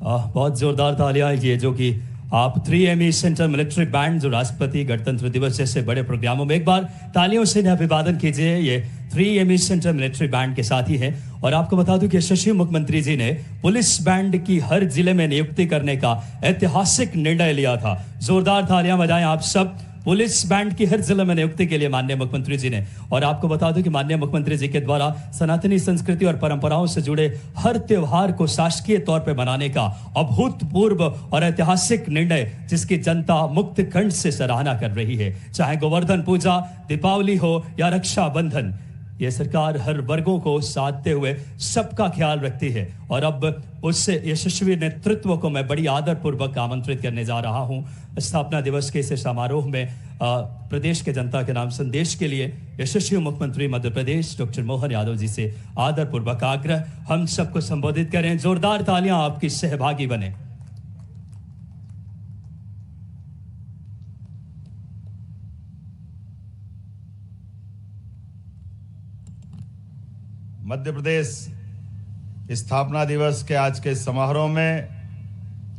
बहुत जोरदार तालियां ये जो कि आप 3ME सेंटर मिलिट्री बैंड जो राष्ट्रपति गणतंत्र दिवस जैसे बड़े प्रोग्रामों में एक बार तालियों से अभिवादन कीजिए। ये 3ME सेंटर मिलिट्री बैंड के साथ ही है। और आपको बता दूं कि यशस्वी मुख्यमंत्री जी ने पुलिस बैंड की हर जिले में नियुक्ति करने का ऐतिहासिक निर्णय लिया था। जोरदार तालियां बजाएं आप सब पुलिस बैंड की हर जिले में नियुक्ति के लिए माननीय मुख्यमंत्री जी ने। और आपको बता दूं कि माननीय मुख्यमंत्री जी के द्वारा सनातनी संस्कृति और परंपराओं से जुड़े हर त्योहार को शासकीय तौर पर मनाने का अभूतपूर्व और ऐतिहासिक निर्णय जिसकी जनता मुक्त कंठ से सराहना कर रही है। चाहे गोवर्धन पूजा, दीपावली हो या रक्षाबंधन, ये सरकार हर वर्गों को साधते हुए सबका ख्याल रखती है। और अब उस यशस्वी नेतृत्व को मैं बड़ी आदरपूर्वक आमंत्रित करने जा रहा हूं स्थापना दिवस के इस समारोह में। प्रदेश के जनता के नाम संदेश के लिए यशस्वी मुख्यमंत्री मध्य प्रदेश डॉक्टर मोहन यादव जी से आदरपूर्वक आग्रह, हम सबको संबोधित करें। जोरदार तालियां आपकी सहभागी बने। मध्य प्रदेश स्थापना दिवस के आज के समारोह में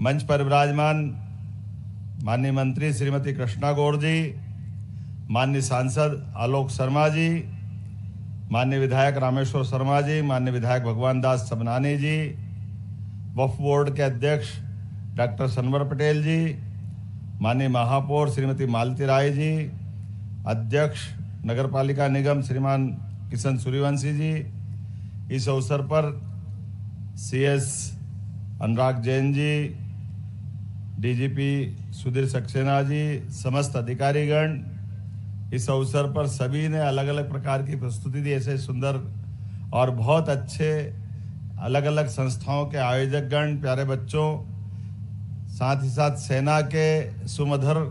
मंच पर विराजमान माननीय मंत्री श्रीमती कृष्णा गौड़ जी, माननीय सांसद आलोक शर्मा जी, माननीय विधायक रामेश्वर शर्मा जी, माननीय विधायक भगवान दास सबनानी जी, वक्फ बोर्ड के अध्यक्ष डॉक्टर सनवर पटेल जी, माननीय महापौर श्रीमती मालती राय जी, अध्यक्ष नगरपालिका निगम श्रीमान किशन सूर्यवंशी जी, इस अवसर पर CS अनुराग जैन जी, DGP सुधीर सक्सेना जी, समस्त अधिकारीगण, इस अवसर पर सभी ने अलग अलग प्रकार की प्रस्तुति दी। ऐसे सुंदर और बहुत अच्छे अलग अलग संस्थाओं के आयोजकगण, प्यारे बच्चों, साथ ही साथ सेना के सुमधुर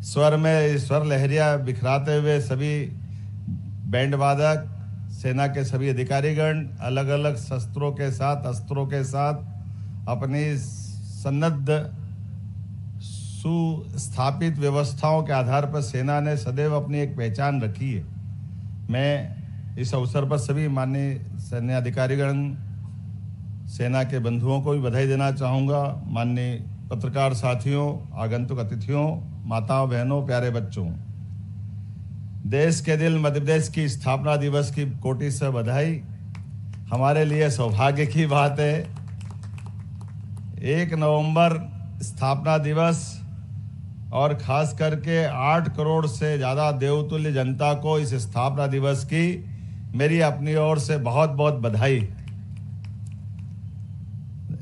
स्वर में स्वर लहरियां बिखराते हुए सभी बैंड वादक, सेना के सभी अधिकारीगण अलग अलग शस्त्रों के साथ, अस्त्रों के साथ अपनी सन्नद्ध सुस्थापित व्यवस्थाओं के आधार पर सेना ने सदैव अपनी एक पहचान रखी है। मैं इस अवसर पर सभी माननीय सैन्य अधिकारीगण, सेना के बंधुओं को भी बधाई देना चाहूँगा। माननीय पत्रकार साथियों, आगंतुक अतिथियों, माताओं बहनों, प्यारे बच्चों, देश के दिल मध्य प्रदेश की स्थापना दिवस की कोटि से बधाई। हमारे लिए सौभाग्य की बात है 1 नवंबर स्थापना दिवस और खास करके 8 करोड़ से ज़्यादा देवतुल्य जनता को इस स्थापना दिवस की मेरी अपनी ओर से बहुत बहुत बधाई।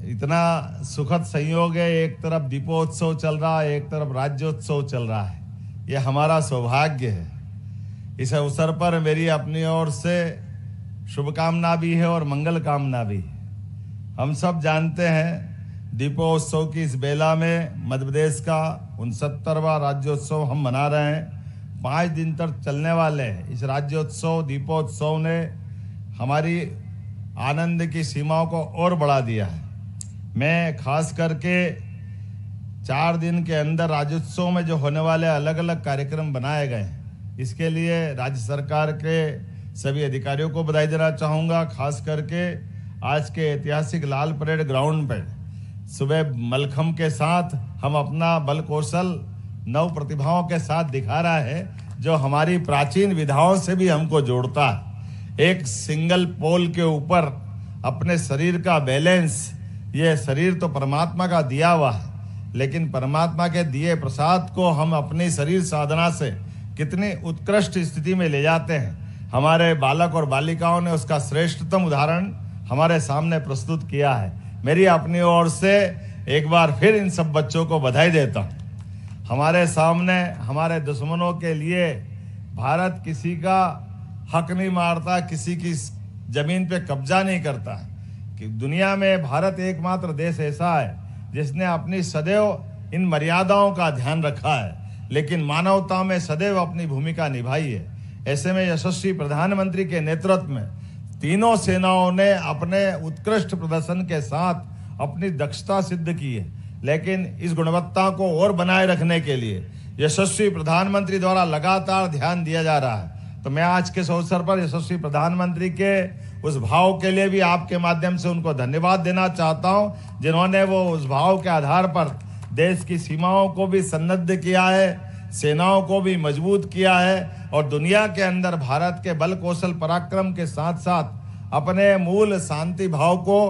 इतना सुखद संयोग है, एक तरफ दीपोत्सव चल रहा है, एक तरफ राज्योत्सव चल रहा है। यह हमारा सौभाग्य है। इस अवसर पर मेरी अपनी ओर से शुभकामना भी है और मंगल कामना भी है। हम सब जानते हैं दीपोत्सव की इस बेला में मध्य प्रदेश का 69वां राज्योत्सव हम मना रहे हैं। 5 दिन तक चलने वाले इस राज्योत्सव दीपोत्सव ने हमारी आनंद की सीमाओं को और बढ़ा दिया है। मैं खास करके 4 दिन के अंदर राज्योत्सव में जो होने वाले अलग अलग कार्यक्रम बनाए गए हैं, इसके लिए राज्य सरकार के सभी अधिकारियों को बधाई देना चाहूँगा। खास करके आज के ऐतिहासिक लाल परेड ग्राउंड पर सुबह मलखम के साथ हम अपना बल कौशल नव प्रतिभाओं के साथ दिखा रहा है, जो हमारी प्राचीन विधाओं से भी हमको जोड़ता है। एक सिंगल पोल के ऊपर अपने शरीर का बैलेंस, ये शरीर तो परमात्मा का दिया हुआ है, लेकिन परमात्मा के दिए प्रसाद को हम अपनी शरीर साधना से कितनी उत्कृष्ट स्थिति में ले जाते हैं। हमारे बालक और बालिकाओं ने उसका श्रेष्ठतम उदाहरण हमारे सामने प्रस्तुत किया है। मेरी अपनी ओर से एक बार फिर इन सब बच्चों को बधाई देता हूँ। हमारे सामने हमारे दुश्मनों के लिए भारत किसी का हक नहीं मारता, किसी की जमीन पे कब्जा नहीं करता है। कि दुनिया में भारत एकमात्र देश ऐसा है जिसने अपनी सदैव इन मर्यादाओं का ध्यान रखा है, लेकिन मानवता में सदैव अपनी भूमिका निभाई है। ऐसे में यशस्वी प्रधानमंत्री के नेतृत्व में तीनों सेनाओं ने अपने उत्कृष्ट प्रदर्शन के साथ अपनी दक्षता सिद्ध की है। लेकिन इस गुणवत्ता को और बनाए रखने के लिए यशस्वी प्रधानमंत्री द्वारा लगातार ध्यान दिया जा रहा है। तो मैं आज के इस अवसर पर यशस्वी प्रधानमंत्री के उस भाव के लिए भी आपके माध्यम से उनको धन्यवाद देना चाहता हूं, जिन्होंने वो उस भाव के आधार पर देश की सीमाओं को भी सन्नद्ध किया है, सेनाओं को भी मजबूत किया है और दुनिया के अंदर भारत के बल कौशल पराक्रम के साथ साथ अपने मूल शांति भाव को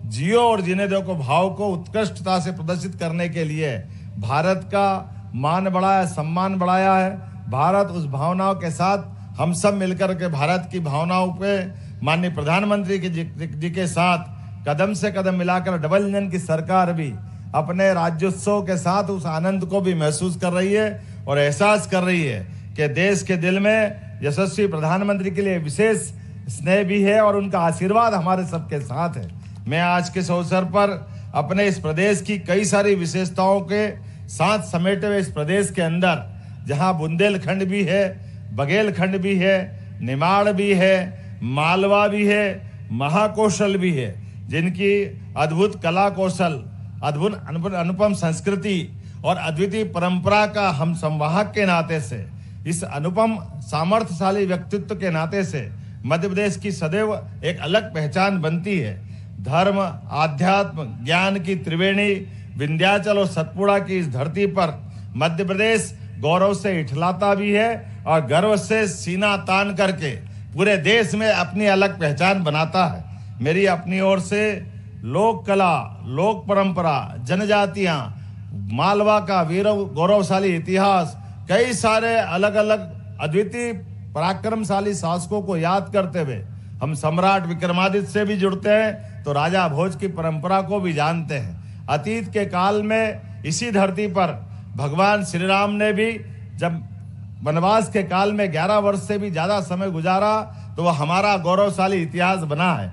जियो और जीने दो को भाव को उत्कृष्टता से प्रदर्शित करने के लिए भारत का मान बढ़ाया, सम्मान बढ़ाया है। भारत उस भावनाओं के साथ हम सब मिलकर के भारत की भावनाओं पे माननीय प्रधानमंत्री जी के साथ कदम से कदम मिलाकर डबल इंजन की सरकार भी अपने राज्योत्सव के साथ उस आनंद को भी महसूस कर रही है और एहसास कर रही है कि देश के दिल में यशस्वी प्रधानमंत्री के लिए विशेष स्नेह भी है और उनका आशीर्वाद हमारे सबके साथ है। मैं आज के इस अवसर पर अपने इस प्रदेश की कई सारी विशेषताओं के साथ समेटे हुए इस प्रदेश के अंदर जहां बुंदेलखंड भी है, बघेलखंड भी है, निमाड़ भी है, मालवा भी है, महाकौशल भी है, जिनकी अद्भुत कला कौशल, अद्भुत अनुपम संस्कृति और अद्वितीय परंपरा का हम संवाहक के नाते से, इस अनुपम सामर्थ्यशाली व्यक्तित्व के नाते से मध्य प्रदेश की सदैव एक अलग पहचान बनती है। धर्म, आध्यात्म, ज्ञान की त्रिवेणी विंध्याचल और सतपुड़ा की इस धरती पर मध्य प्रदेश गौरव से इठलाता भी है और गर्व से सीना तान करके पूरे देश में अपनी अलग पहचान बनाता है। मेरी अपनी ओर से लोक कला, लोक परंपरा, जनजातियां, मालवा का वीरव गौरवशाली इतिहास, कई सारे अलग अलग अद्वितीय पराक्रमशाली शासकों को याद करते हुए हम सम्राट विक्रमादित्य से भी जुड़ते हैं तो राजा भोज की परंपरा को भी जानते हैं। अतीत के काल में इसी धरती पर भगवान श्री राम ने भी जब वनवास के काल में 11 वर्ष से भी ज्यादा समय गुजारा तो वह हमारा गौरवशाली इतिहास बना है।